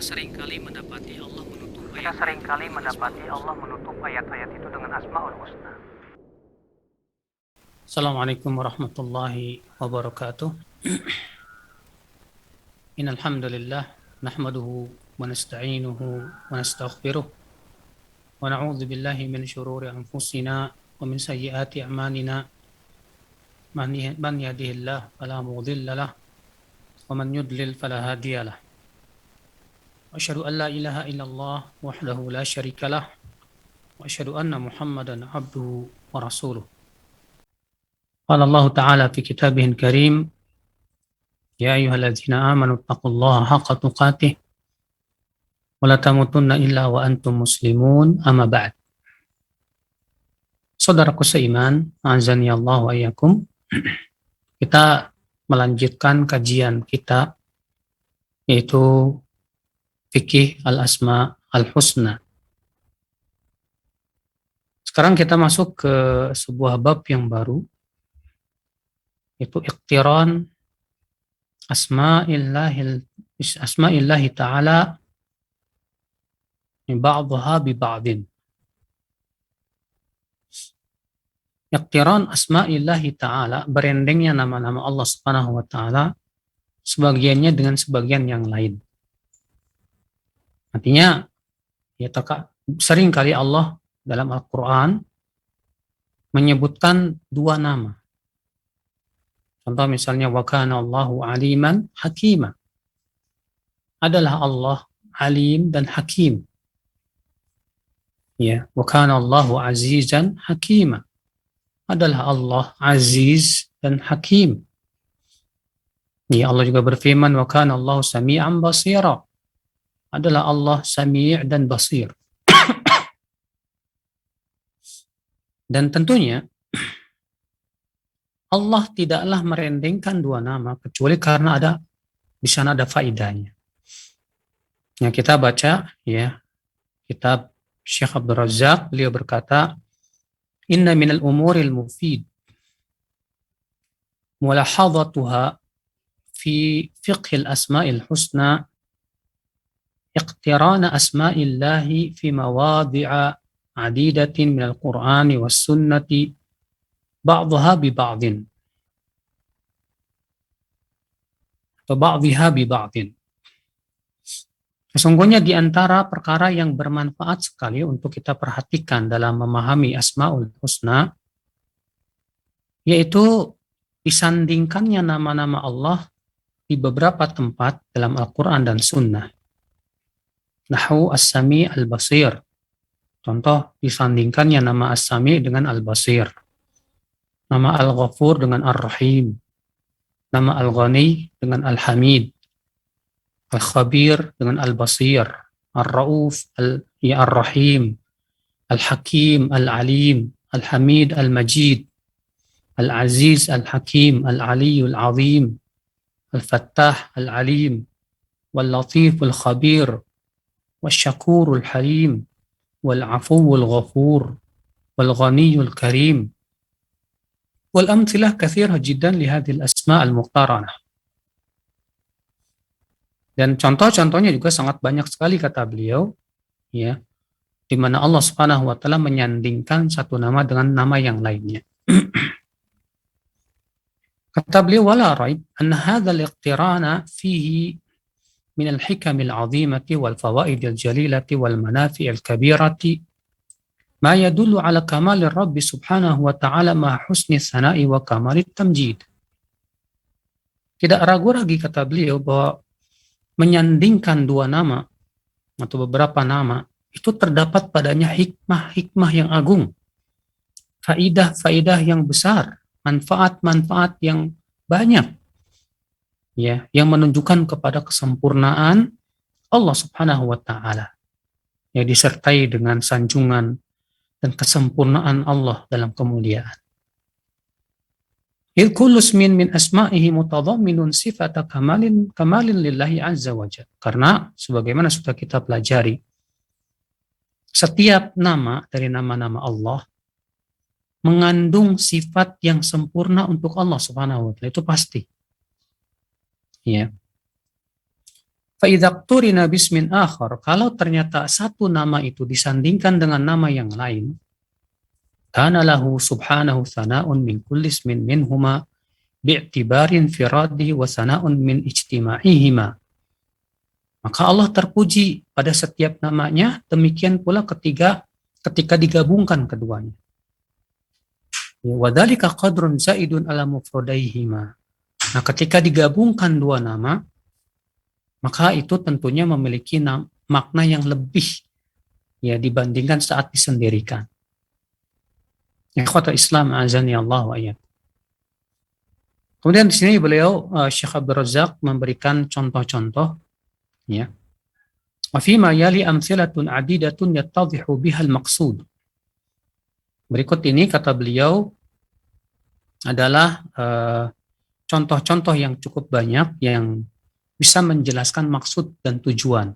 seringkali mendapati Allah menutup ayat-ayat itu dengan Asmaul Husna. Assalamualaikum warahmatullahi wabarakatuh. Innal hamdalillah nahmaduhu wa nasta'inuhu wa nastaghfiruh wa na'udzu billahi min shururi anfusina wa min sayyiati a'malina. Man yahdihillahu fala mudilla lahu wa man yudlil fala hadiya lahu. Asyhadu an la ilaha illallah wahdahu la syarika lah wa asyhadu anna Muhammadan abduhu wa rasuluh. Qala Allah Ta'ala fi kitabihil karim, ya ayyuhalladzina amanu taqullaha haqqa tuqatih wa la tamutunna illa wa antum muslimun, amma ba'd. Saudaraku seiman, azani Allah wa iyyakum. Kita melanjutkan kajian kita, yaitu fikih al-asma al-husna. Sekarang kita masuk ke sebuah bab yang baru, yaitu iqtiran asma'illahi ta'ala ba'daha bi ba'din. Iqtiran asma'illahi ta'ala, berendengnya nama-nama Allah Subhanahu wa ta'ala sebagiannya dengan sebagian yang lain. Artinya, sering kali Allah dalam Al-Quran menyebutkan dua nama. Contoh misalnya, wa kana Allahu aliman hakima. Adalah Allah alim dan hakim. Ya, wa kana Allahu azizan hakima. Adalah Allah aziz dan hakim. Ya, Allah juga berfirman, wa kana Allahu sami'an basira. Adalah Allah sami' dan basir. Dan tentunya Allah tidaklah merendengkan dua nama kecuali karena di sana ada faidahnya. Yang kita baca ya kitab Syekh Abdul Razak, beliau berkata, inna minal umuril mufid mulahadhatuha fi fiqhil asma'il husna iqtirana asma'illahi fi mawadhi'a adidatin minal qur'ani was sunnati ba'dhaha bi ba'din atau ba'dhiha bi ba'din. Sesungguhnya di antara perkara yang bermanfaat sekali untuk kita perhatikan dalam memahami Asmaul Husna, yaitu disandingkannya nama-nama Allah di beberapa tempat dalam Al-Quran dan Sunnah. Nahu As-Sami Al-Basir. Contoh, disandingkannya nama As-Sami dengan Al-Basir. Nama Al-Ghafur dengan Ar-Rahim. Nama Al-Ghani dengan Al-Hamid. Al-Khabir dengan Al-Basir. Ar-Rauf, Ar-Rahim. Al-Hakim, Al-Alim. Al-Hamid, Al-Majid. Al-Aziz, Al-Hakim. Al-Ali, Al-Azim. Al-Fattah, Al-Alim. Wal-Latif, Al-Khabir. Wal-Shakur, Al-Halim. Wal-Afu, Al-Ghafur. Wal-Ghani, Al-Karim. Wal-amthilah kathirah jiddan lihadil asma' al-muqtaranah. Dan contoh-contohnya juga sangat banyak sekali, kata beliau, ya, di mana Allah Subhanahu wa taala menyandingkan satu nama dengan nama yang lainnya. Kata beliau, wala raib anna hadzal iqtirana fihi min al-hikam al-'azimati wal fawaid al-jalilati wal manafi' al-kabirati ma yadullu ala kamal Rabb Subhanahu wa taala ma husni sana'i wa kamal tamjid. Tidak ragu lagi, kata beliau, bahwa menyandingkan dua nama atau beberapa nama itu terdapat padanya hikmah-hikmah yang agung, faidah-faidah yang besar, manfaat-manfaat yang banyak, ya, yang menunjukkan kepada kesempurnaan Allah Subhanahu wa taala, yang disertai dengan sanjungan dan kesempurnaan Allah dalam kemuliaan. Il kullu ismin min asma'ihi mutadhamminun sifata kamalin lillahi azza wa jalla. Karena sebagaimana sudah kita pelajari, setiap nama dari nama-nama Allah mengandung sifat yang sempurna untuk Allah Subhanahu wa taala, itu pasti. Ya. Fa idza qturina bismin akhar, kalau ternyata satu nama itu disandingkan dengan nama yang lain, kana lahu subhanahu thana'un min kulli ismin minhuma bi'tibarin firadihi wa sana'un min ijtima'ihima. Maka Allah terpuji pada setiap namanya, demikian pula ketika digabungkan keduanya. Wa dzalika qadrun zaidun ala mufradaihima. Nah, ketika digabungkan dua nama, maka itu tentunya memiliki makna yang lebih ya dibandingkan saat disendirikan. Ikhwatul Islam azani Allah wa iyyakum. Kemudian di sini beliau Syekh Abdul Razak memberikan contoh-contoh ya. Wa fi ma yali amthilatun adidatun yattadhihu biha al-maqsud. Berikut ini kata beliau adalah contoh-contoh yang cukup banyak yang bisa menjelaskan maksud dan tujuan.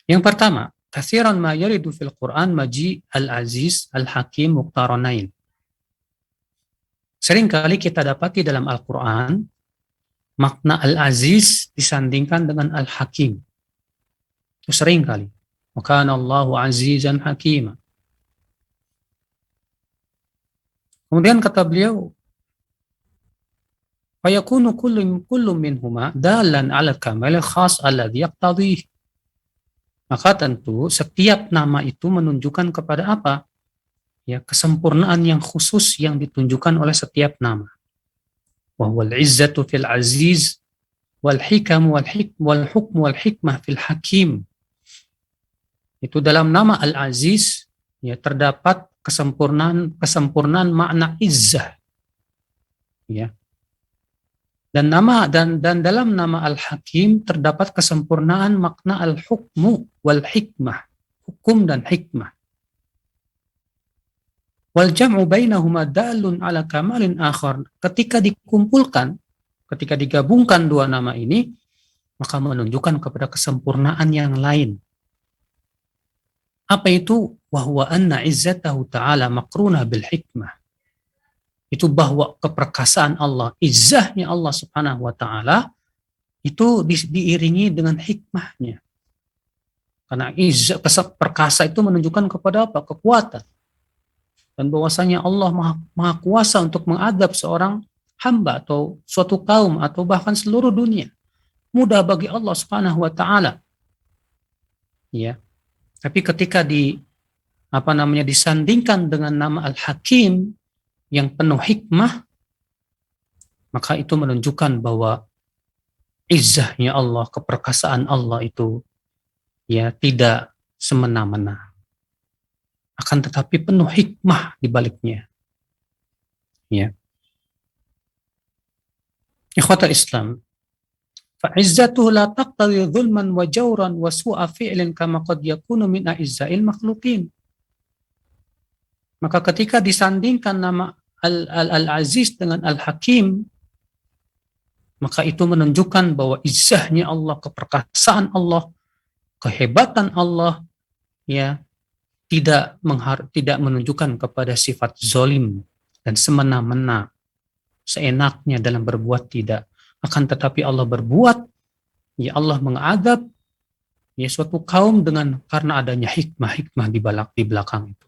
Yang pertama, katsiran ma yaridu fil Qur'an maji al-aziz al-hakim muqtaranain. Seringkali kita dapati dalam Al-Quran makna al-aziz disandingkan dengan al-hakim. Itu seringkali. Wa kana Allahu azizan hakima. Kemudian kata beliau, fa yakunu kullu minhuma dalan 'ala al-kamal khas alladhi yaqtadhihi. Maka tentu setiap nama itu menunjukkan kepada apa? Ya, kesempurnaan yang khusus yang ditunjukkan oleh setiap nama. Wa huwal izzatu fil aziz wal hikam wal hukm wal hikmah fil hakim. Itu dalam nama al-aziz ya terdapat kesempurnaan makna izzah. Ya. Dan dalam nama al-hakim terdapat kesempurnaan makna al-hukmu wal hikmah, hukum dan hikmah. Wal jam'u bainahuma dalun ala kamalin akhar. Ketika dikumpulkan, ketika digabungkan dua nama ini, maka menunjukkan kepada kesempurnaan yang lain. Apa itu? Wa huwa anna izzatahu ta'ala maqrunah bil hikmah. Itu bahwa keperkasaan Allah, izzahnya Allah Subhanahu wa taala itu diiringi dengan hikmahnya. Karena izzah perkasa itu menunjukkan kepada apa? Kekuatan. Dan bahwasanya Allah maha kuasa untuk mengadab seorang hamba atau suatu kaum atau bahkan seluruh dunia. Mudah bagi Allah Subhanahu wa taala. Ya. Tapi ketika disandingkan dengan nama Al-Hakim yang penuh hikmah, maka itu menunjukkan bahwa izzahnya Allah, keperkasaan Allah itu ya tidak semena-mena. Akan tetapi penuh hikmah di baliknya. Ya. Ikhwatul Islam, fa izzatuhu la taqtadi dhulman wa jawran wa su'a fi'lin kama qad yakunu min a'izza'il makhluqin. Maka ketika disandingkan nama Al-Aziz dengan Al-Hakim, maka itu menunjukkan bahwa izzahnya Allah, keperkasaan Allah, kehebatan Allah ya tidak menunjukkan kepada sifat zalim dan semena-mena, seenaknya dalam berbuat, tidak. Akan tetapi Allah berbuat, ya Allah mengadab ya suatu kaum karena adanya hikmah di belakang itu.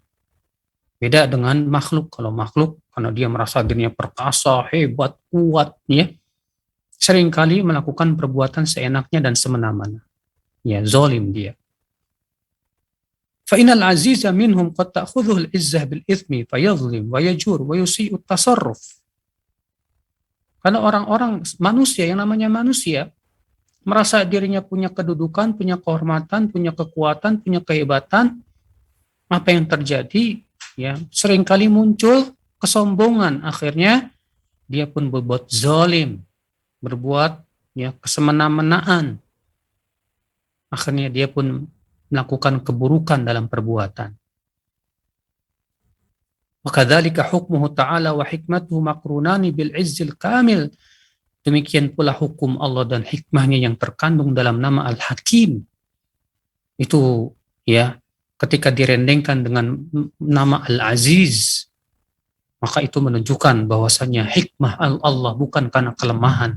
Beda dengan makhluk. Kalau makhluk, karena dia merasa dirinya perkasa, hebat, kuat, ya seringkali melakukan perbuatan seenaknya dan semena-mena. Ya, zalim dia. فإن العزيز منهم قد تأخذه العزة بالإثم فيظلم ويجور ويسيء التصرف. Karena orang-orang manusia, yang namanya manusia, merasa dirinya punya kedudukan, punya kehormatan, punya kekuatan, punya kehebatan. Apa yang terjadi? Ya, seringkali muncul kesombongan. Akhirnya dia pun berbuat zalim, berbuat ya kesemena-menaan. Akhirnya dia pun melakukan keburukan dalam perbuatan. Wa kadzalika hukmuhu ta'ala wa hikmatuhu maqrunani bil izzil kamil. Demikian pula hukum Allah dan hikmahnya yang terkandung dalam nama Al-Hakim. Itu ya, ketika direndengkan dengan nama Al-Aziz, maka itu menunjukkan bahwasanya hikmah Allah bukan karena kelemahan,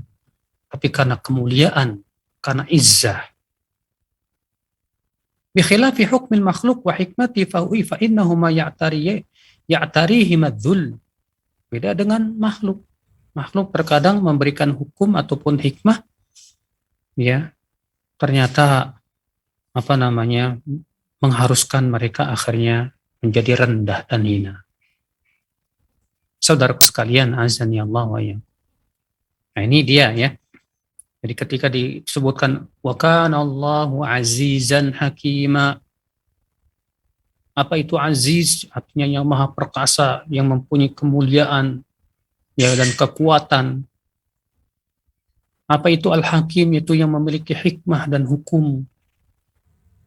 tapi karena kemuliaan, karena izzah. Bikhilafi hukmil makhluk wa hikmati fa innahu ma ya'tarihi madzul. Beda dengan makhluk. Makhluk terkadang memberikan hukum ataupun hikmah, ya, ternyata mengharuskan mereka akhirnya menjadi rendah dan hina. Saudaraku sekalian, azani Allah wa iyyakum. Nah, ini dia ya. Jadi ketika disebutkan wa kana Allahu azizan hakima. Apa itu aziz? Artinya yang maha perkasa, yang mempunyai kemuliaan ya dan kekuatan. Apa itu al-hakim? Itu yang memiliki hikmah dan hukum.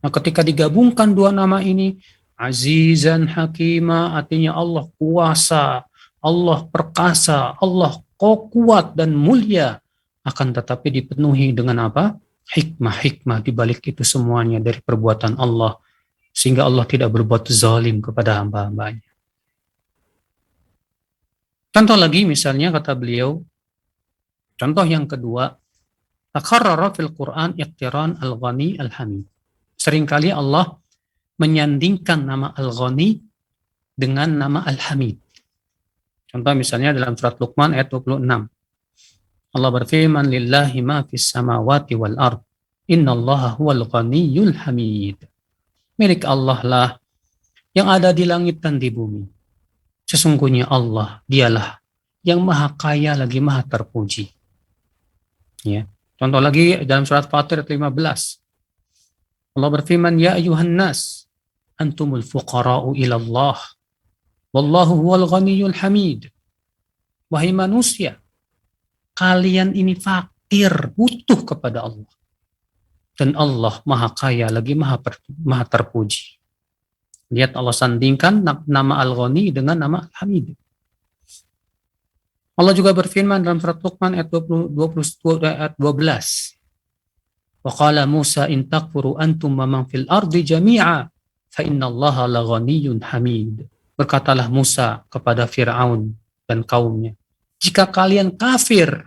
Nah, ketika digabungkan dua nama ini, azizan hakima, artinya Allah kuasa, Allah perkasa, Allah kuat dan mulia, akan tetapi dipenuhi dengan apa? Hikmah-hikmah di balik itu semuanya dari perbuatan Allah, sehingga Allah tidak berbuat zalim kepada hamba-hambanya. Contoh lagi misalnya kata beliau, contoh yang kedua, takarrara fil Quran iqtiran al-ghani al-hamid. Seringkali Allah menyandingkan nama al-ghani dengan nama al-hamid. Contoh misalnya dalam surat Luqman ayat 26. Allah berfirman, lillahi ma fis samawati wal ard. Innallaha huwal ghaniyyul hamid. Milik Allah lah yang ada di langit dan di bumi. Sesungguhnya Allah, dialah yang maha kaya lagi maha terpuji. Ya. Contoh lagi dalam surat Fatir ayat 15. Allah berfirman, ya ayuhan nas, antumul fuqara'u ilallah. Wallahu huwal ghaniyyul hamid. Wahai manusia, kalian ini fakir, butuh kepada Allah. Dan Allah maha kaya lagi maha terpuji. Lihat Allah sandingkan nama Al-Ghani dengan nama Al-Hamid. Allah juga berfirman dalam surat Luqman ayat 12. Wa qala Musa in takfuru antum wa man fil ardi jami'a fa innallaha laghaniyyun hamid. Berkatalah Musa kepada Fir'aun dan kaumnya, jika kalian kafir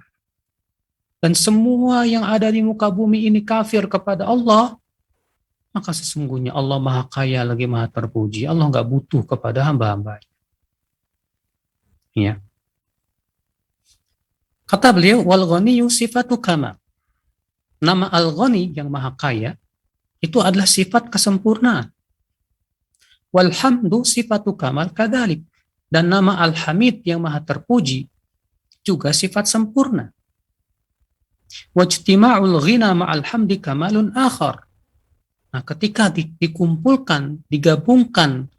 dan semua yang ada di muka bumi ini kafir kepada Allah, maka sesungguhnya Allah maha kaya lagi maha terpuji. Allah nggak butuh kepada hamba-hambanya. Ya. Kata beliau, wal ghaniyyu sifatu kamal. Nama al-ghani yang maha kaya itu adalah sifat kesempurnaan. Walhamdu sifatu kamal kadalik. Dan nama al-hamid yang maha terpuji juga sifat sempurna. Wajtima'ul ghina ma'al hamdi kamalun akhar. Nah, ketika dikumpulkan, digabungkan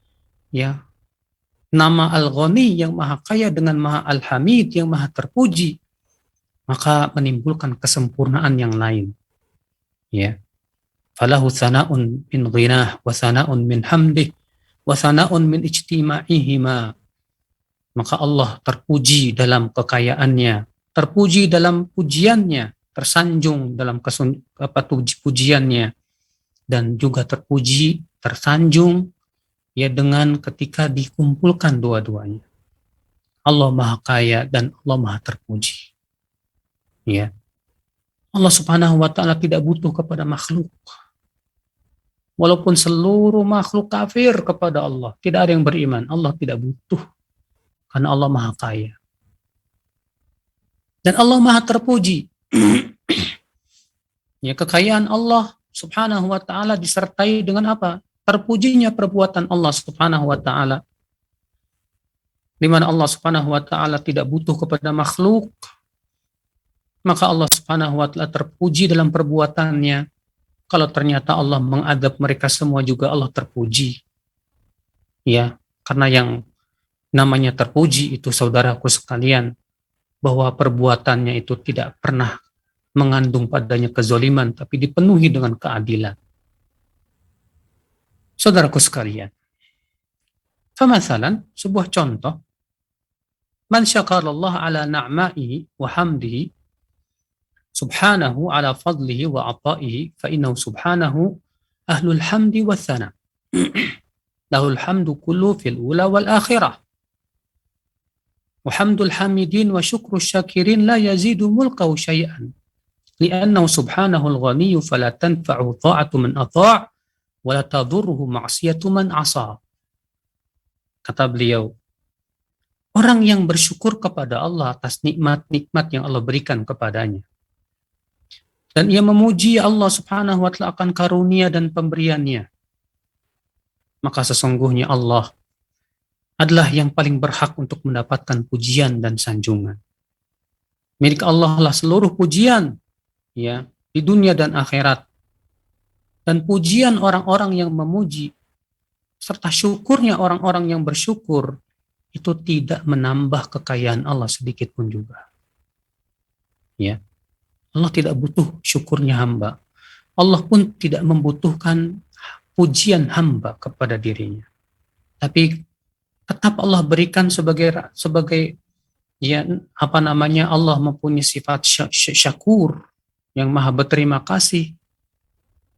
ya nama al-ghani yang maha kaya dengan maha al-hamid yang maha terpuji, maka menimbulkan kesempurnaan yang lain. Ya. Falahu thana'un min ghinah wa thana'un min hamdih wa thana'un min ijtima'ihima. Maka Allah terpuji dalam kekayaannya, terpuji dalam pujiannya, tersanjung dalam pujiannya, dan juga terpuji, tersanjung ya dengan ketika dikumpulkan dua-duanya. Allah maha kaya dan Allah maha terpuji. Ya. Allah Subhanahu wa ta'ala tidak butuh kepada makhluk. Walaupun seluruh makhluk kafir kepada Allah, tidak ada yang beriman, Allah tidak butuh. Karena Allah maha kaya. Dan Allah maha terpuji. Ya, kekayaan Allah Subhanahu wa ta'ala disertai dengan apa? Terpujinya perbuatan Allah Subhanahu wa ta'ala. Di mana Allah Subhanahu wa ta'ala tidak butuh kepada makhluk, maka Allah Subhanahu wa ta'ala terpuji dalam perbuatannya. Kalau ternyata Allah mengadab mereka semua juga Allah terpuji. Ya, karena yang namanya terpuji itu saudaraku sekalian, bahwa perbuatannya itu tidak pernah mengandung padanya kezaliman, tapi dipenuhi dengan keadilan. Saudaraku sekalian, famasalan, sebuah contoh, man syakarallah ala na'ma'ihi wa hamdihi subhanahu ala fadlihi wa ata'ihi fa innahu subhanahu ahlul hamdi wa thana. Lahul hamdu kullu fil ula wal akhirah. Wa hamdul hamidin wa syukru syakirin la yazidu mulkahu syai'an. li'annahu subhanahul ghaniyyu fala tanfa'u ta'atu man ata' wa la tadurruhu ma'siyatu man 'asa. Kata beliau, orang yang bersyukur kepada Allah atas nikmat-nikmat yang Allah berikan kepadanya, dan ia memuji Allah subhanahu wa ta'ala akan karunia dan pemberiannya, maka sesungguhnya Allah adalah yang paling berhak untuk mendapatkan pujian dan sanjungan. Milik Allah lah seluruh pujian, ya, di dunia dan akhirat. Dan pujian orang-orang yang memuji serta syukurnya orang-orang yang bersyukur itu tidak menambah kekayaan Allah sedikit pun juga. Ya. Allah tidak butuh syukurnya hamba. Allah pun tidak membutuhkan pujian hamba kepada dirinya. Tapi tetap Allah berikan sebagai ya Allah mempunyai sifat syakur, yang maha berterima kasih,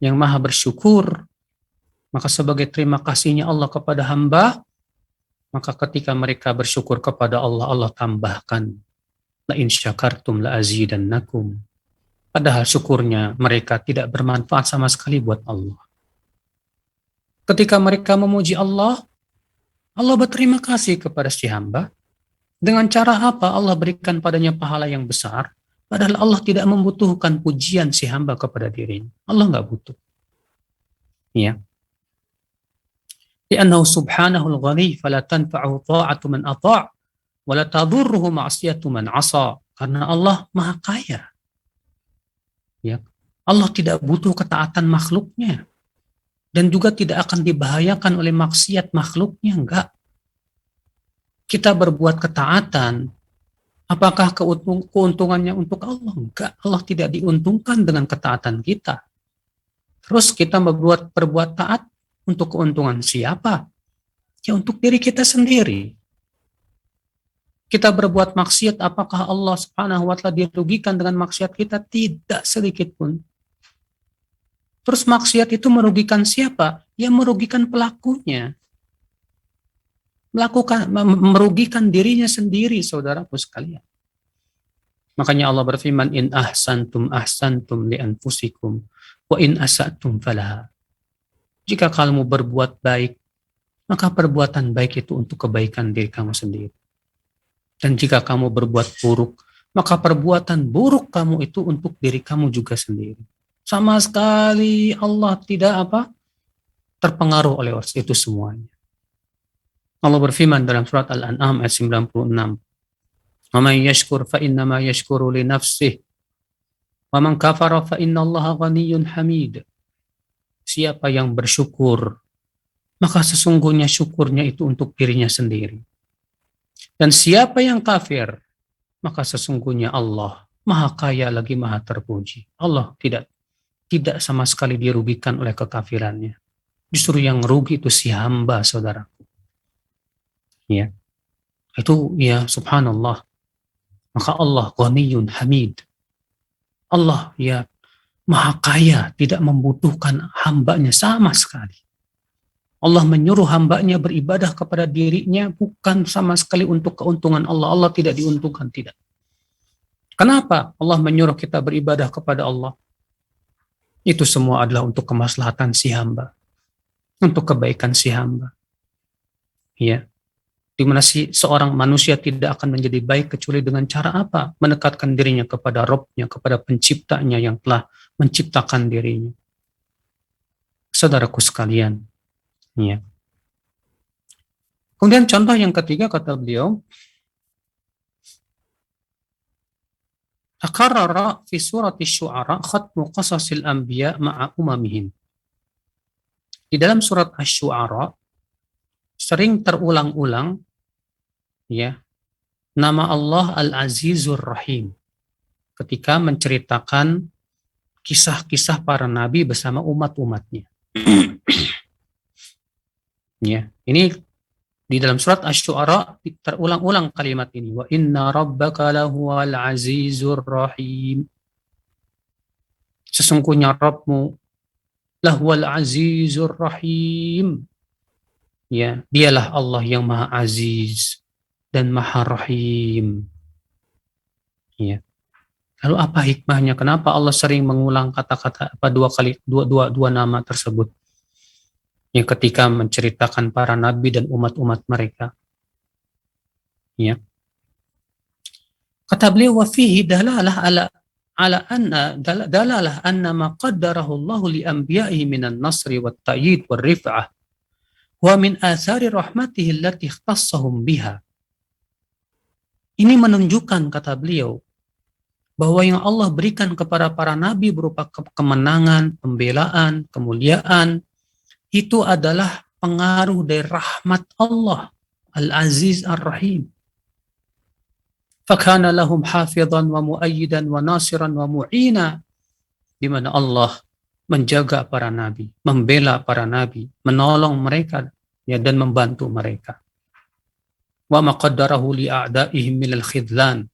yang maha bersyukur. Maka sebagai terima kasihnya Allah kepada hamba, maka ketika mereka bersyukur kepada Allah, Allah tambahkan, la in syakartum la azidannakum. Padahal syukurnya mereka tidak bermanfaat sama sekali buat Allah. Ketika mereka memuji Allah, Allah berterima kasih kepada si hamba. Dengan cara apa Allah berikan padanya pahala yang besar, padahal Allah tidak membutuhkan pujian si hamba kepada dirinya. Allah nggak butuh. Ya. Li'annahu subhanahul ghani fala tanfa'u ta'atu man ata' wa la tadurruhu ma'siyatu man 'asa. Karena Allah Maha Kaya. Ya. Allah tidak butuh ketaatan makhluknya. Dan juga tidak akan dibahayakan oleh maksiat makhluknya, enggak. Kita berbuat ketaatan, apakah keuntungannya untuk Allah? Enggak, Allah tidak diuntungkan dengan ketaatan kita. Terus kita berbuat taat untuk keuntungan siapa? Ya untuk diri kita sendiri. Kita berbuat maksiat, apakah Allah Subhanahu wa ta'ala dirugikan dengan maksiat kita? Tidak sedikit pun. Terus maksiat itu merugikan siapa? Ya merugikan pelakunya. Merugikan dirinya sendiri, saudaraku sekalian. Makanya Allah berfirman, in ahsantum li anfusikum wa in asatum falaha. Jika kamu berbuat baik, maka perbuatan baik itu untuk kebaikan diri kamu sendiri. Dan jika kamu berbuat buruk, maka perbuatan buruk kamu itu untuk diri kamu juga sendiri. Sama sekali Allah tidak terpengaruh oleh itu semuanya. Allah berfirman dalam surat Al-An'am ayat 96. "Wa man yashkur fa innama yashkuru li nafsihi wa man kafara fa innallaha ghaniyyun hamid." Siapa yang bersyukur, maka sesungguhnya syukurnya itu untuk dirinya sendiri. Dan siapa yang kafir, maka sesungguhnya Allah Maha Kaya lagi Maha terpuji. Allah tidak sama sekali dirugikan oleh kekafirannya. Justru yang rugi itu si hamba, saudaraku. Ya. Itu ya subhanallah. Maka Allah Ghaniyun Hamid. Allah ya Maha Kaya, tidak membutuhkan hambanya sama sekali. Allah menyuruh hambanya beribadah kepada dirinya bukan sama sekali untuk keuntungan Allah. Allah tidak diuntungkan, tidak. Kenapa Allah menyuruh kita beribadah kepada Allah? Itu semua adalah untuk kemaslahatan si hamba, untuk kebaikan si hamba. Ya, di mana seorang manusia tidak akan menjadi baik kecuali dengan cara apa? Mendekatkan dirinya kepada Rabb-nya, kepada penciptanya yang telah menciptakan dirinya. Saudaraku sekalian, ya. Kemudian contoh yang ketiga kata beliau, Akarara fi surati syu'ara khatmu qasasil anbiya ma'a umamihim. Di dalam surat Asy-Syu'ara sering terulang-ulang ya nama Allah Al-Azizur Rahim ketika menceritakan kisah-kisah para nabi bersama umat-umatnya. Ya, ini di dalam surat Asy-Syu'ara terulang-ulang kalimat ini. Wa inna rabbaka lahuwal azizur rahim. Sesungguhnya Rabbmu lahuwal azizur rahim. Ya, dialah Allah yang Maha Aziz dan Maha Rahim. Ya. Lalu apa hikmahnya? Kenapa Allah sering mengulang kata-kata dua nama tersebut? Yang ketika menceritakan para nabi dan umat-umat mereka. Ya. Kata beliau, wa fihi dalalah dalalah anna ma qaddarahu Allah li anbiya'ihi minan nasri wat ta'yid war rif'ah wa min athari rahmatihi allati ikhtassahum biha. Ini menunjukkan, kata beliau, bahwa yang Allah berikan kepada para nabi berupa kemenangan, pembelaan, kemuliaan, itu adalah pengaruh dari rahmat Allah Al-Aziz Ar-Rahim. Fakana lahum hafidhan wa muayyidan wa nasiran wa mu'ina, di mana Allah menjaga para nabi, membela para nabi, menolong mereka ya, dan membantu mereka. Wa ma qaddarahu li a'daihim min al-khidlan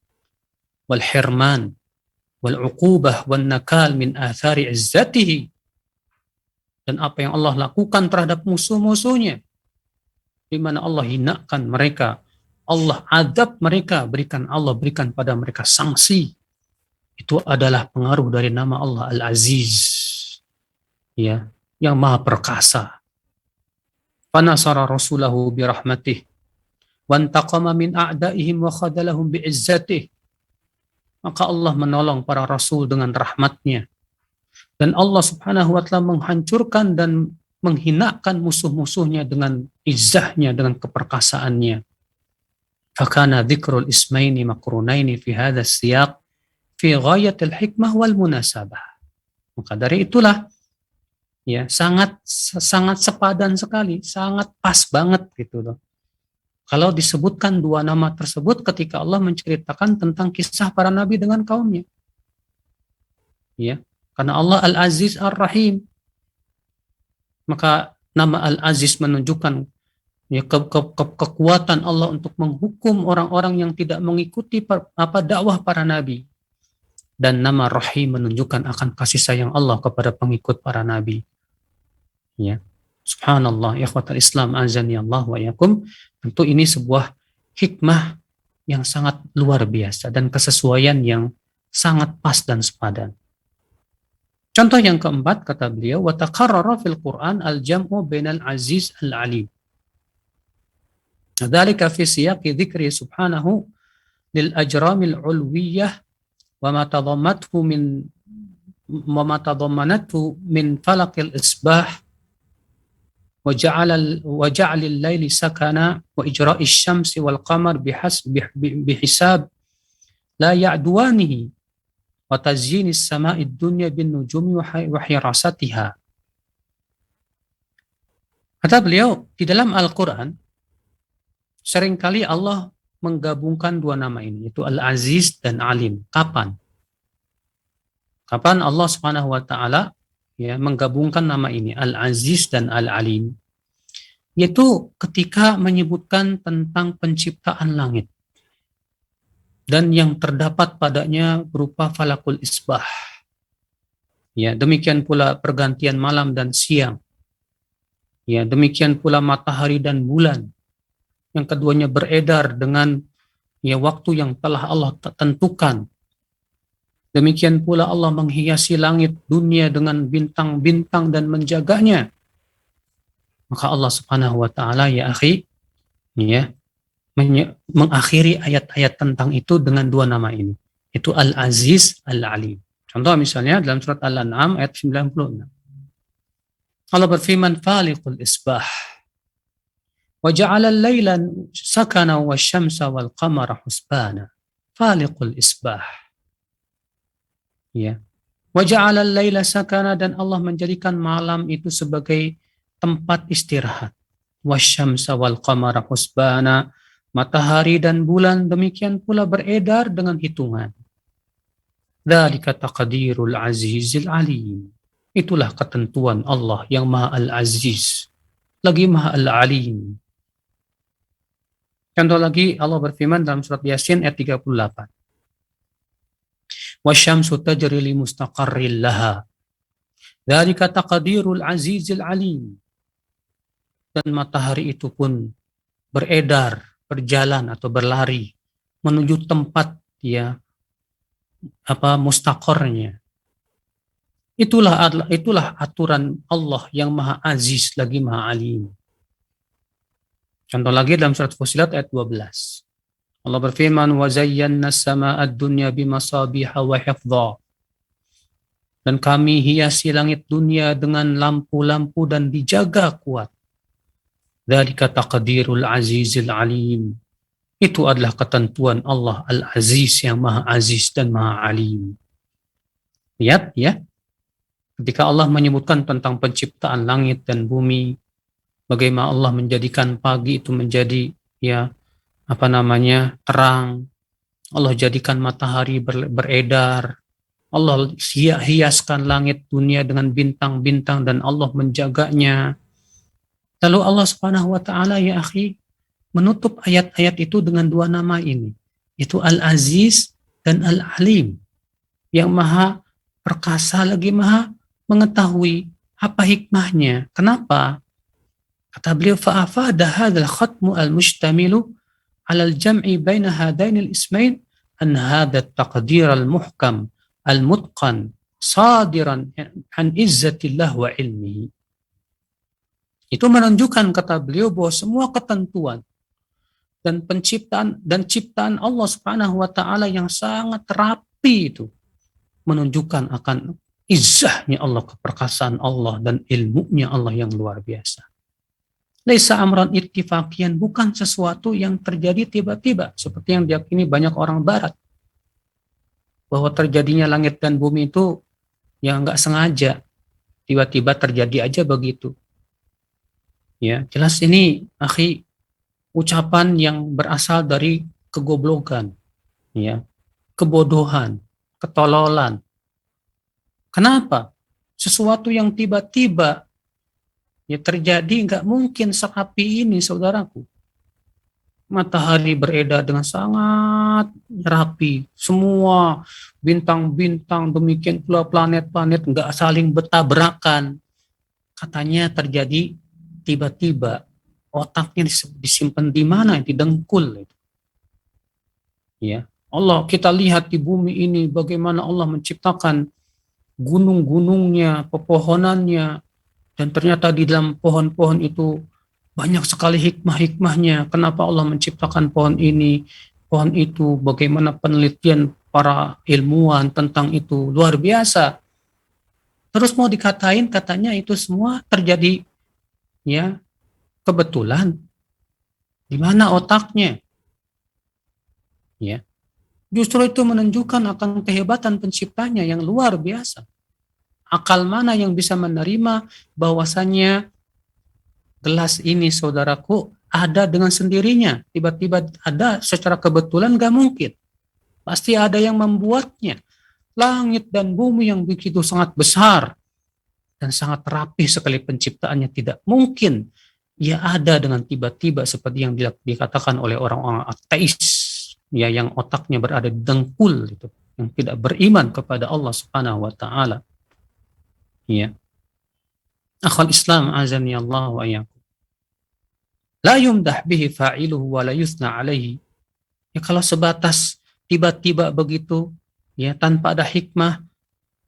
wal hirman wal 'uqubah wan nakal min athari izzatihi, dan apa yang Allah lakukan terhadap musuh-musuhnya, di mana Allah hinakan mereka, Allah adab mereka, Allah berikan pada mereka sanksi. Itu adalah pengaruh dari nama Allah Al-Aziz, ya, yang Maha Perkasa. Fanasara rasulahu birahmatih wantaqama min a'daihim wa khadalahum bi'izzatih. Maka Allah menolong para rasul dengan rahmatnya, dan Allah subhanahu wa ta'ala menghancurkan dan menghinakan musuh-musuhnya dengan izzahnya, dengan keperkasaannya. Fakana dzikrul ismaini makrunaini fi hadha siyaq fi ghayatil hikmah wal munasabah. Maka dari itulah ya sangat sepadan sekali, sangat pas banget gitu loh. Kalau disebutkan dua nama tersebut ketika Allah menceritakan tentang kisah para nabi dengan kaumnya. Ya, karena Allah Al-Aziz Ar-Rahim. Maka nama Al-Aziz menunjukkan ya, kekuatan Allah untuk menghukum orang-orang yang tidak mengikuti dakwah para nabi. Dan nama Rahim menunjukkan akan kasih sayang Allah kepada pengikut para nabi. Ya. Subhanallah, ikhwatal Islam azani Allah wa yakum. Tentu ini sebuah hikmah yang sangat luar biasa dan kesesuaian yang sangat pas dan sepadan. Contoh yang keempat, kata beliau, wa taqarrara fil Qur'an al-jam'u bainal aziz al-alim. Dzalika fi siyaqi dzikri subhanahu lil ajramil ulwiyah wa ma tadammanathu min falaqil isbah وجعل الليل سكنا وإجراء الشمس والقمر بحساب لا يعدوانه وتزيين السماء الدنيا بالنجوم وحراستها. Kata beliau, di dalam Al-Quran seringkali Allah menggabungkan dua nama ini, yaitu Al-Aziz dan Alim. Kapan? Kapan Allah Subhanahu wa ta'ala ya menggabungkan nama ini Al-Aziz dan Al-Alim, yaitu ketika menyebutkan tentang penciptaan langit dan yang terdapat padanya berupa falakul isbah. Ya, demikian pula pergantian malam dan siang. Ya, demikian pula matahari dan bulan, yang keduanya beredar dengan ya waktu yang telah Allah tentukan. Demikian pula Allah menghiasi langit dunia dengan bintang-bintang dan menjaganya. Maka Allah Subhanahu wa ta'ala ya akhi, ya, mengakhiri ayat-ayat tentang itu dengan dua nama ini. Itu Al-Aziz, Al-Alim. Contoh misalnya dalam surat Al-An'am ayat 96. Allah berfirman, Faliqul isbah wa ja'ala al-laila sakana wa syamsa wal qamara husbana. Faliqul isbah. Ya. Wa ja'ala al-laila sakana, dan Allah menjadikan malam itu sebagai tempat istirahat. Wasyamsa wal qamara husbana, matahari dan bulan demikian pula beredar dengan hitungan. Dzalika taqdirul azizil alim. Itulah ketentuan Allah yang Maha Al-Aziz, lagi Maha Al-Alim. Contoh lagi Allah berfirman dalam surat Yasin ayat 38. Wasyamsu tajri li mustaqarril laha. Dzalika taqdirul azizil alim. Dan matahari itu pun beredar, berjalan atau berlari menuju tempat ya mustaqornya. Itulah aturan Allah yang Maha Aziz lagi Maha Alim. Contoh lagi dalam surat Fussilat ayat 12. Allah berfirman, "Wa zayyana as-samaa'a ad-dunya bimasabiha wa hifdha." Dan kami hiasi langit dunia dengan lampu-lampu dan dijaga kuat. Dzalika taqdirul azizil alim. Itu adalah ketentuan Allah Al-Aziz yang Maha Aziz dan Maha Alim. Lihat ya, ketika Allah menyebutkan tentang penciptaan langit dan bumi, bagaimana Allah menjadikan pagi itu menjadi terang. Allah jadikan matahari beredar. Allah hiaskan langit dunia dengan bintang-bintang dan Allah menjaganya. Lalu Allah Subhanahu wa taala ya akhi menutup ayat-ayat itu dengan dua nama ini, yaitu Al-Aziz dan Al-Alim, yang Maha perkasa lagi Maha mengetahui. Apa hikmahnya? Kenapa? Kata beliau, fa'afada hadzal khatmu al-mushtamilu 'ala al-jam'i baina hadain al-ismain an hadha at-taqdir al-muhkam al-mutqan sadiran an izzatillah wa ilmihi. Itu menunjukkan, kata beliau, bahwa semua ketentuan dan ciptaan Allah Subhanahu wa taala yang sangat rapi itu menunjukkan akan izzahnya Allah, keperkasaan Allah dan ilmunya Allah yang luar biasa. Laisa amran ittifaqiyan, bukan sesuatu yang terjadi tiba-tiba seperti yang diyakini banyak orang barat, bahwa terjadinya langit dan bumi itu yang nggak sengaja, tiba-tiba terjadi aja begitu. Ya, jelas ini akhi ucapan yang berasal dari kegoblokan, ya, kebodohan, ketololan. Kenapa? Sesuatu yang tiba-tiba ya terjadi nggak mungkin serapi ini, saudaraku. Matahari beredar dengan sangat rapi, semua bintang-bintang, demikian pula planet-planet nggak saling bertabrakan. Katanya terjadi tiba-tiba. Otaknya disimpan di mana? Di dengkul. Ya, Allah, kita lihat di bumi ini bagaimana Allah menciptakan gunung-gunungnya, pepohonannya, dan ternyata di dalam pohon-pohon itu banyak sekali hikmah-hikmahnya. Kenapa Allah menciptakan pohon ini, pohon itu, bagaimana penelitian para ilmuwan tentang itu, luar biasa. Terus mau dikatain katanya itu semua terjadi ya kebetulan. Di mana otaknya? Ya. Justru itu menunjukkan akan kehebatan penciptanya yang luar biasa. Akal mana yang bisa menerima bahwasannya gelas ini, saudaraku, ada dengan sendirinya, tiba-tiba ada secara kebetulan? Gak mungkin. Pasti ada yang membuatnya. Langit dan bumi yang begitu sangat besar dan sangat rapi sekali penciptaannya, tidak mungkin ia ada dengan tiba-tiba seperti yang dikatakan oleh orang-orang ateis, ya, yang otaknya berada di dengkul itu, yang tidak beriman kepada Allah Subhanahu wa taala. Ya. Akhal Islam azani Allah wa iyyakum. La yumdah bihi fa'iluhu wa la yusna alaihi. Ya, kalau sebatas tiba-tiba begitu, ya, tanpa ada hikmah,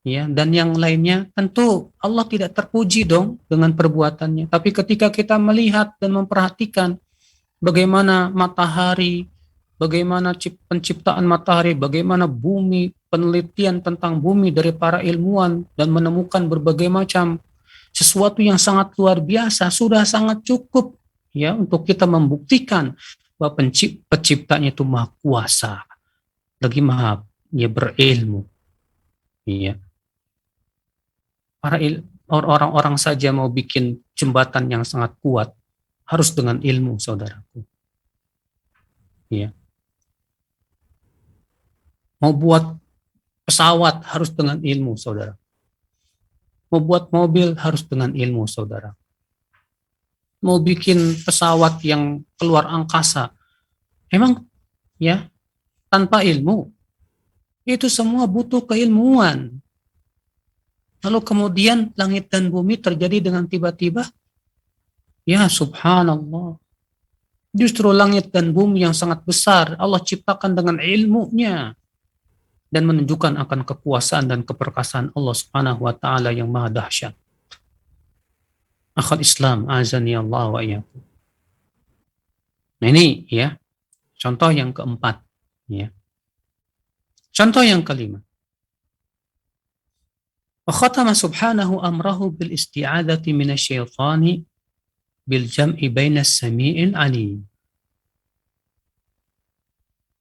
ya, dan yang lainnya, tentu Allah tidak terpuji dong dengan perbuatannya. Tapi ketika kita melihat dan memperhatikan bagaimana matahari, bagaimana penciptaan matahari, bagaimana bumi, penelitian tentang bumi dari para ilmuwan dan menemukan berbagai macam sesuatu yang sangat luar biasa, sudah sangat cukup ya untuk kita membuktikan bahwa penciptanya itu maha kuasa, lagi maha ya berilmu. Iya. Para orang-orang saja mau bikin jembatan yang sangat kuat harus dengan ilmu, saudaraku. Iya. Mau buat pesawat harus dengan ilmu, saudara. Mau buat mobil harus dengan ilmu, saudara. Mau bikin pesawat yang keluar angkasa, emang ya tanpa ilmu, itu semua butuh keilmuan. Lalu kemudian langit dan bumi terjadi dengan tiba-tiba, ya subhanallah. Justru langit dan bumi yang sangat besar Allah ciptakan dengan ilmunya. dan menunjukkan akan kekuasaan dan keperkasaan Allah Subhanahu wa taala yang maha dahsyat. Akhal Islam, azani Allah wa iyyakum. Nah ini ya, contoh yang keempat ya. Contoh yang kelima. Wa khatama subhanahu amrahu bil isti'adzati minasyaitani bil jam'i bainas sami'il alim.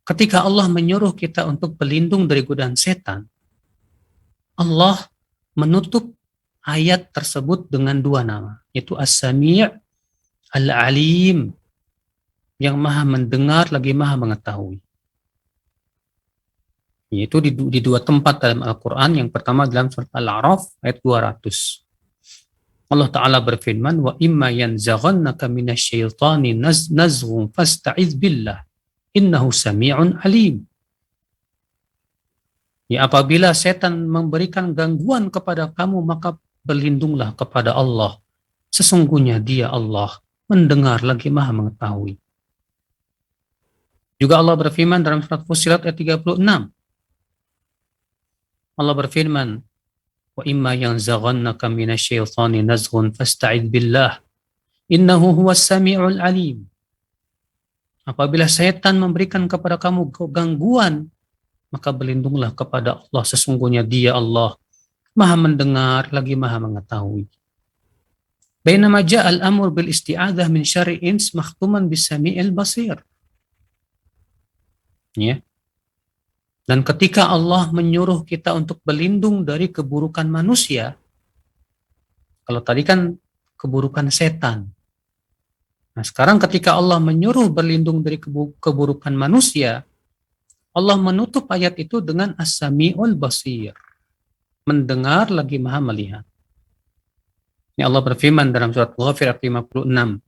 Ketika Allah menyuruh kita untuk berlindung dari godaan setan, Allah menutup ayat tersebut dengan dua nama, yaitu As-Sami' Al-Alim, yang maha mendengar lagi maha mengetahui. Yaitu di dua tempat dalam Al-Quran. Yang pertama dalam surat Al-A'raf ayat 200. Allah Ta'ala berfirman, wa imma yanzaghannaka minasyaitani nazghun fasta'iz billah innahu sami'un alim. Ya, apabila setan memberikan gangguan kepada kamu, maka berlindunglah kepada Allah. Sesungguhnya dia Allah mendengar lagi maha mengetahui. Juga Allah berfirman dalam surat Fussilat ayat 36. Allah berfirman, wa imma yanzaghannaka minasyaitani nazghun fasta'id billah innahu huwas sami'ul alim. Apabila setan memberikan kepada kamu gangguan, maka berlindunglah kepada Allah. Sesungguhnya dia Allah maha mendengar lagi maha mengetahui. Bainama ja'al amr bil isti'adzah min syarri ins makhtuman bis sami'il basir. Ya. Dan ketika Allah menyuruh kita untuk berlindung dari keburukan manusia, kalau tadi kan keburukan setan. Nah, sekarang ketika Allah menyuruh berlindung dari keburukan manusia, Allah menutup ayat itu dengan As-Sami'ul Basir, mendengar lagi maha melihat. Ini Allah berfirman dalam surat Ghafir ayat 56.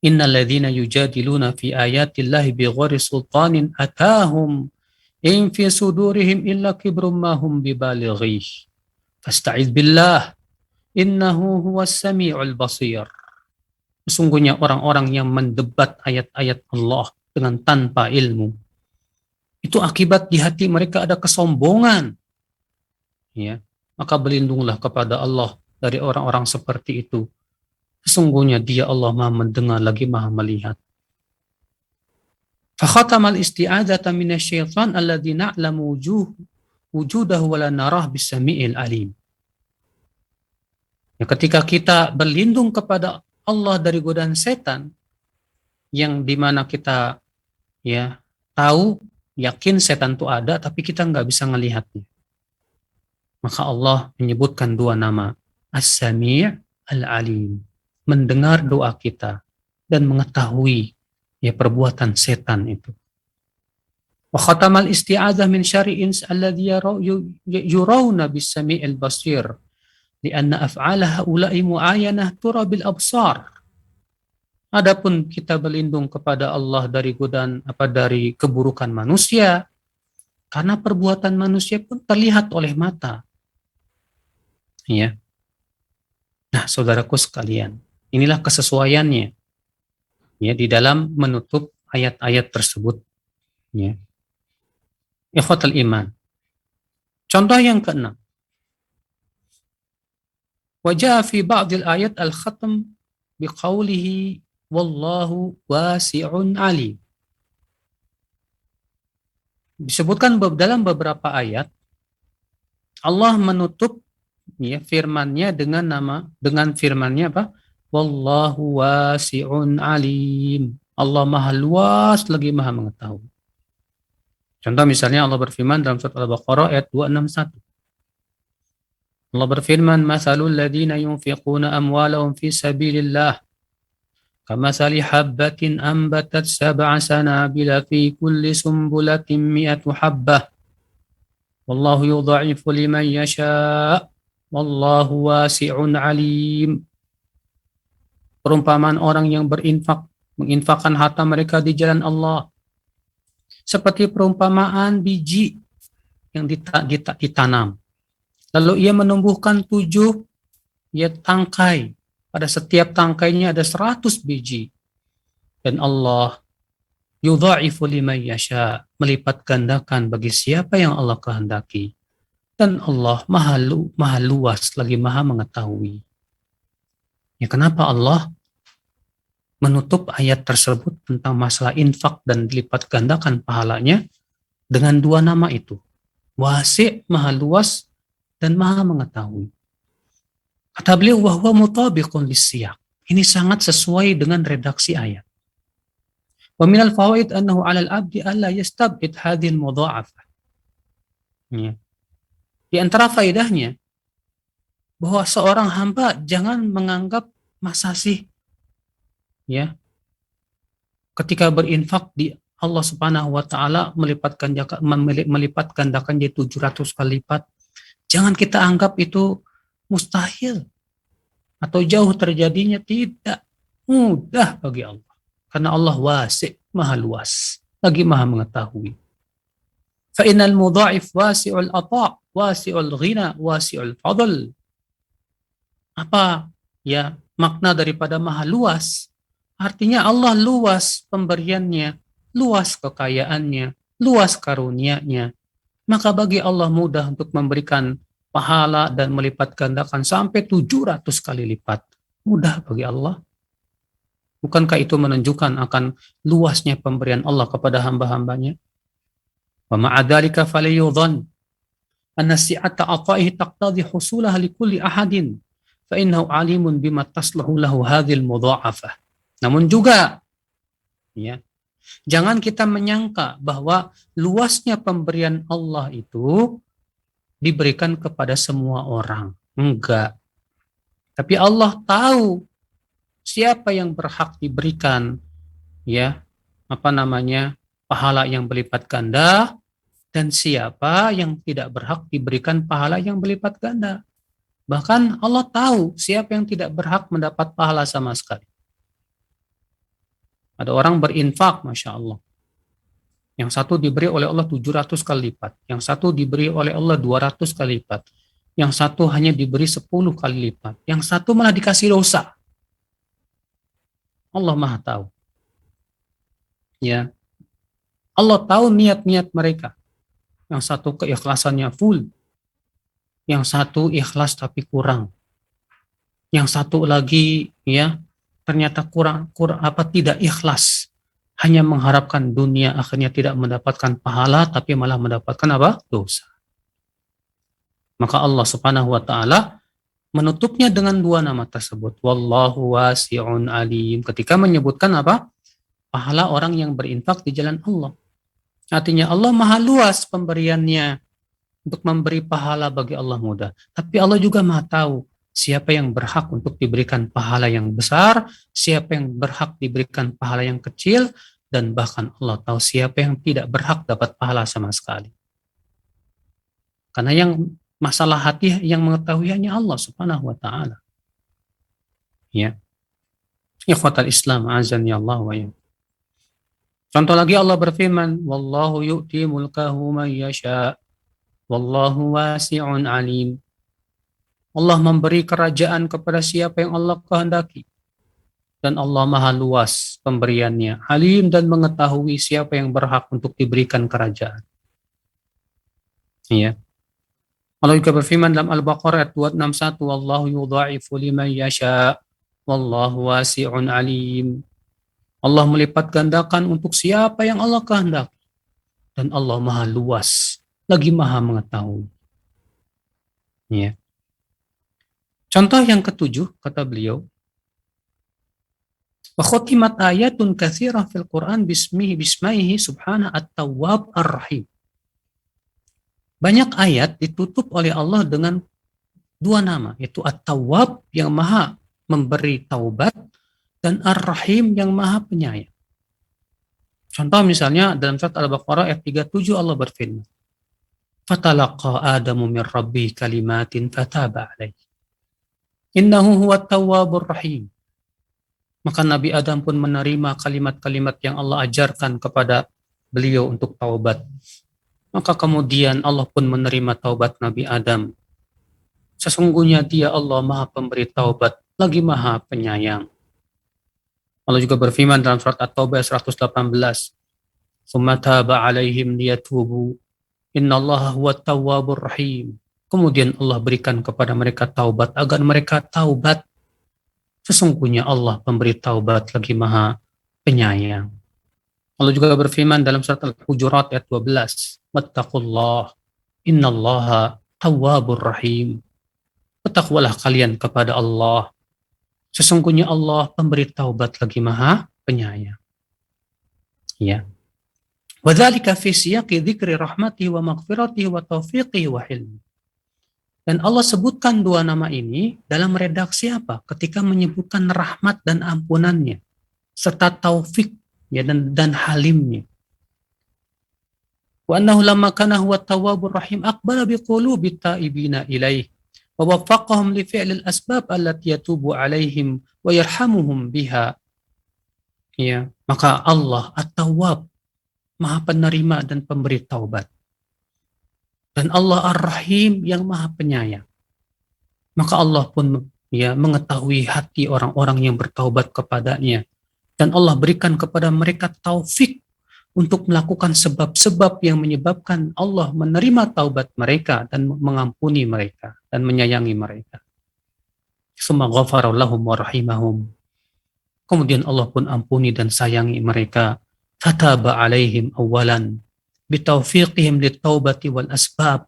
Innal ladzina yujadiluna fi ayatillahi bighairi sultanin atahum in fi sudurihim illa kibrum ma hum bibalighi fasta'iz billah innahu huwas sami'ul basir. Sesungguhnya orang-orang yang mendebat ayat-ayat Allah dengan tanpa ilmu, itu akibat di hati mereka ada kesombongan. Ya, maka berlindunglah kepada Allah dari orang-orang seperti itu. Sesungguhnya dia Allah maha mendengar lagi maha melihat. Fakhatamal isti'adzata minasyaitan alladzi na'lamu wujudahu wa la narah bis-sami'il alim. Ya, ketika kita berlindung kepada Allah dari godaan setan, yang dimana kita ya tahu, yakin setan itu ada, tapi kita nggak bisa ngelihatnya. Maka Allah menyebutkan dua nama, As-Sami' Al-Alim, mendengar doa kita dan mengetahui ya perbuatan setan itu. Wa khatamal isti'adzah min syarri ins alladzi yurawna bis-sami'il basir lianna af'ala haula'i mu'ayyanah tura bil absar. Adapun kita berlindung kepada Allah dari godaan dari keburukan manusia, karena perbuatan manusia pun terlihat oleh mata. Ya. Nah, saudaraku sekalian, inilah kesesuaiannya ya di dalam menutup ayat-ayat tersebut. Ya. Ikhwatul iman. Contoh yang keenam. Wajah fi ba'dil ayat al-khatm biqaulihi wallahu wasi'un alim. Disebutkan dalam beberapa ayat Allah menutup ya firman-Nya dengan firman-Nya apa? Wallahu wasi'un alim. Allah maha luas lagi maha mengetahui. Contoh misalnya Allah berfirman dalam surat Al-Baqarah ayat 261. Allah berfirman, "Matsalul ladzina yunfiquna amwalahum fi sabilillah kamatsali habbatin ambatat sab'a sanabila fi kulli sumbulatin mi'atu habbah. Wallahu yudha'ifu liman yasha' wallahu wasi'un alim." Perumpamaan orang yang menginfakkan harta mereka di jalan Allah seperti perumpamaan biji yang ditanam. Lalu ia menumbuhkan 7 tangkai. Pada setiap tangkainya ada 100 biji. Dan Allah yudha'ifu liman yasha. melipat gandakan bagi siapa yang Allah kehendaki. Dan Allah maha luas lagi maha mengetahui. Ya, kenapa Allah menutup ayat tersebut tentang masalah infak dan dilipat gandakan pahalanya dengan dua nama itu. Wasi', maha luas, dan maha mengetahui. Kata beliau, wahwa mutabiqun lissiyaq. Ini sangat sesuai dengan redaksi ayat. Wa minal fawaid annahu 'alal 'abdi alla yastab'id hadhihi al-mudha'afah. Ya. Di antara faedahnya bahwa seorang hamba jangan menganggap masa sih ya ketika berinfak di Allah Subhanahu wa taala melipat gandakan jadi 700 kali lipat. Jangan kita anggap itu mustahil atau jauh terjadinya, tidak. Mudah bagi Allah. Karena Allah wasi', maha luas, lagi maha mengetahui. Fa innal mudha'if wasi'ul ata', wasi'ul ghina, wasi'ul fadl. Apa ya makna daripada maha luas? Artinya Allah luas pemberiannya, luas kekayaannya, luas karunia-Nya. Maka bagi Allah mudah untuk memberikan pahala dan melipat gandakan sampai 700 kali lipat. Mudah bagi Allah. Bukankah itu menunjukkan akan luasnya pemberian Allah kepada hamba-hambanya? Wa ma'adzalika falyudhan anna si'ata ata'ihi taqtadi husulaha likulli ahadin fa innahu alimun bima taslahu lahu hadhil mudha'afah. Namun juga ya, jangan kita menyangka bahwa luasnya pemberian Allah itu diberikan kepada semua orang. Enggak. Tapi Allah tahu siapa yang berhak diberikan ya, pahala yang berlipat ganda, dan siapa yang tidak berhak diberikan pahala yang berlipat ganda. Bahkan Allah tahu siapa yang tidak berhak mendapat pahala sama sekali. Ada orang berinfak, Masya Allah. Yang satu diberi oleh Allah 700 kali lipat. Yang satu diberi oleh Allah 200 kali lipat. Yang satu hanya diberi 10 kali lipat. Yang satu malah dikasih dosa. Allah Maha tahu. Ya. Allah tahu niat-niat mereka. Yang satu keikhlasannya full. Yang satu ikhlas tapi kurang. Yang satu lagi ya ternyata kurang tidak ikhlas. Hanya mengharapkan dunia, akhirnya tidak mendapatkan pahala tapi malah mendapatkan apa? Dosa. Maka Allah Subhanahu wa taala menutupnya dengan dua nama tersebut. Wallahu wasi'un alim. Ketika menyebutkan apa? Pahala orang yang berinfak di jalan Allah. Artinya Allah maha luas pemberiannya. Untuk memberi pahala bagi Allah mudah. Tapi Allah juga maha tahu siapa yang berhak untuk diberikan pahala yang besar, siapa yang berhak diberikan pahala yang kecil, dan bahkan Allah tahu siapa yang tidak berhak dapat pahala sama sekali. Karena yang masalah hati yang mengetahui hanya Allah Subhanahu wa taala. Ya. Ikhwatal Islam azan ya Allah wa ya. Contoh lagi Allah berfirman, wallahu yu'ti mulkahu man yasha. Wallahu wasi'un alim. Allah memberi kerajaan kepada siapa yang Allah kehendaki. Dan Allah maha luas pemberiannya. Alim dan mengetahui siapa yang berhak untuk diberikan kerajaan. Ya. Allah juga berfirman dalam Al-Baqarah ayat 261, wallahu yudha'ifu liman yasha. Wallahu wasi'un alim. Allah melipat gandakan untuk siapa yang Allah kehendaki. Dan Allah maha luas, lagi maha mengetahui. Ya. Contoh yang ketujuh, kata beliau, wa khotimat ayatun katsirah fil Quran bismihi subhanahu at-tawwab ar-rahim. Banyak ayat ditutup oleh Allah dengan dua nama, yaitu at-tawwab yang maha memberi taubat dan ar-rahim yang maha penyayang. Contoh misalnya dalam surat Al-Baqarah ayat 37 Allah berfirman, fatalaqa Adamu min Rabbi kalimatin fataba alaihi. Innahu huwat tawwabur rahim. Maka Nabi Adam pun menerima kalimat-kalimat yang Allah ajarkan kepada beliau untuk taubat. Maka kemudian Allah pun menerima taubat Nabi Adam. Sesungguhnya dia Allah maha pemberi taubat, lagi maha penyayang. Allah juga berfirman dalam surat At-Taubah 118. Tsumma taba 'alaihim liyatubu. Innallaha huwat tawwabur rahim. Kemudian Allah berikan kepada mereka taubat agar mereka taubat. Sesungguhnya Allah pemberi taubat lagi Maha Penyayang. Allah juga berfirman dalam surat Al-Hujurat ayat 12, "Wattaqullah, innallaha tawwabur rahim." Bertakwalah kalian kepada Allah. Sesungguhnya Allah pemberi taubat lagi Maha Penyayang. Ya. Wadzalika fi siyaqi dzikri rahmatihi wa maghfiratihi wa taufiqihi wa hilmi. Dan Allah sebutkan dua nama ini dalam redaksi apa? Ketika menyebutkan rahmat dan ampunannya serta taufik ya dan halimnya. Wa annahu lamma kana huwa tawwabur rahim aqbala biqulubi taibina ilaih wa waffaqahum li fi'lil asbab allati yatubu alaihim wa yarhamuhum biha. Ya, maka Allah At-Tawwab, Maha penerima dan pemberi taubat. Dan Allah Ar-Rahim yang Maha Penyayang. Maka Allah pun ya mengetahui hati orang-orang yang bertaubat kepadanya. Dan Allah berikan kepada mereka taufik untuk melakukan sebab-sebab yang menyebabkan Allah menerima taubat mereka dan mengampuni mereka dan menyayangi mereka. Summa ghafara lahum wa rahimahum. Kemudian Allah pun ampuni dan sayangi mereka. Fataba alaihim awalan bitaufiqihim litaubati wal asbab.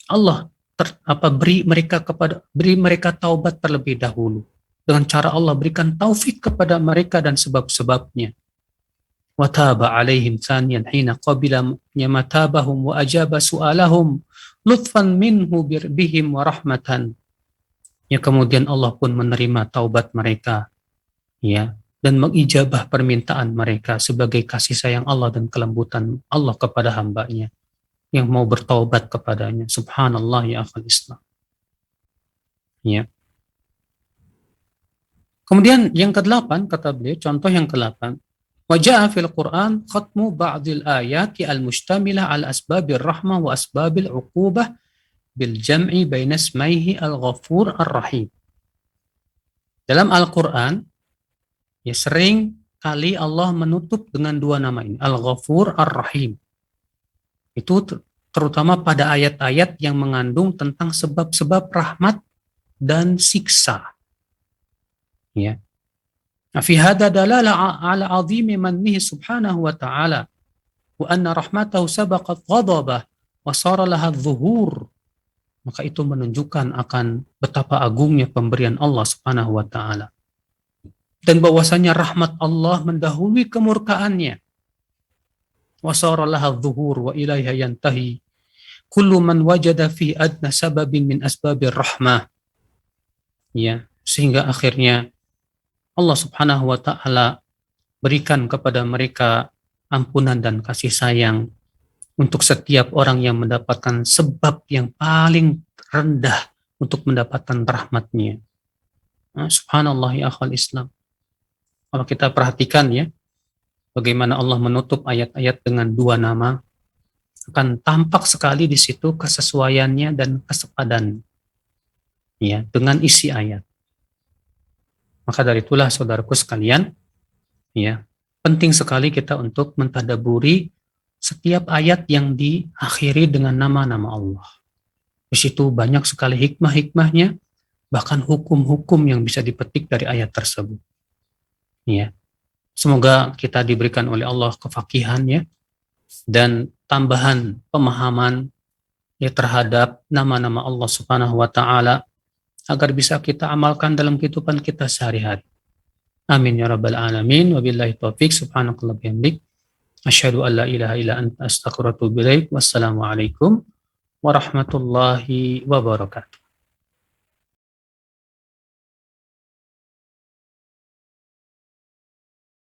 Allah beri mereka taubat terlebih dahulu. Dengan cara Allah berikan taufik kepada mereka dan sebab-sebabnya. Wa taba alaihim thaniyan hina qabila matabahum wa ajaba su'alahum lutfan minhu bihim wa rahmatan. Ya, kemudian Allah pun menerima taubat mereka, ya, dan mengijabah permintaan mereka sebagai kasih sayang Allah dan kelembutan Allah kepada hambanya yang mau bertaubat kepadanya. Subhanallah ya akhal Islam. Ya. Kemudian yang ke-8 kata beliau, contoh yang ke-8, waja'a fil Quran khatmu ba'dil ayati al-mushtamilah al asbabir rahmah wa asbabil uqubah bil jam'i baina ismaihi al-ghafur ar-rahim. Dalam Al-Quran ya sering kali Allah menutup dengan dua nama ini, Al-Ghafur Ar-Rahim. Itu terutama pada ayat-ayat yang mengandung tentang sebab-sebab rahmat dan siksa. Ya. Fi hadza dalala ala 'azimi mannihi subhanahu wa ta'ala wa anna rahmatahu sabaqat ghadabah wa sara laha dhuhur. Maka itu menunjukkan akan betapa agungnya pemberian Allah subhanahu wa ta'ala. Dan bahwasanya rahmat Allah mendahului kemurkaannya. Wa sara laha dhuhur wa ilaiha yantahi kullu man wajada fi adna sababin min asbabir rahmah. Ya, sehingga akhirnya Allah subhanahu wa ta'ala berikan kepada mereka ampunan dan kasih sayang untuk setiap orang yang mendapatkan sebab yang paling rendah untuk mendapatkan rahmatnya. Subhanallah ya akhwal Islam. Kalau kita perhatikan ya, bagaimana Allah menutup ayat-ayat dengan dua nama, akan tampak sekali di situ kesesuaiannya dan kesepadan ya dengan isi ayat. Maka dari itulah saudaraku sekalian, ya, penting sekali kita untuk mentadaburi setiap ayat yang diakhiri dengan nama-nama Allah. Di situ banyak sekali hikmah-hikmahnya, bahkan hukum-hukum yang bisa dipetik dari ayat tersebut. Ya. Semoga kita diberikan oleh Allah kefakihan ya, dan tambahan pemahaman ya terhadap nama-nama Allah Subhanahu wa taala agar bisa kita amalkan dalam kehidupan kita sehari-hari. Amin ya rabbal alamin. Wabillahi taufik. Subhanakallah bihamdik. Asyhadu an la ilaha illa anta astaghfiruka wa atubu ilaik. Wassalamualaikum warahmatullahi wabarakatuh.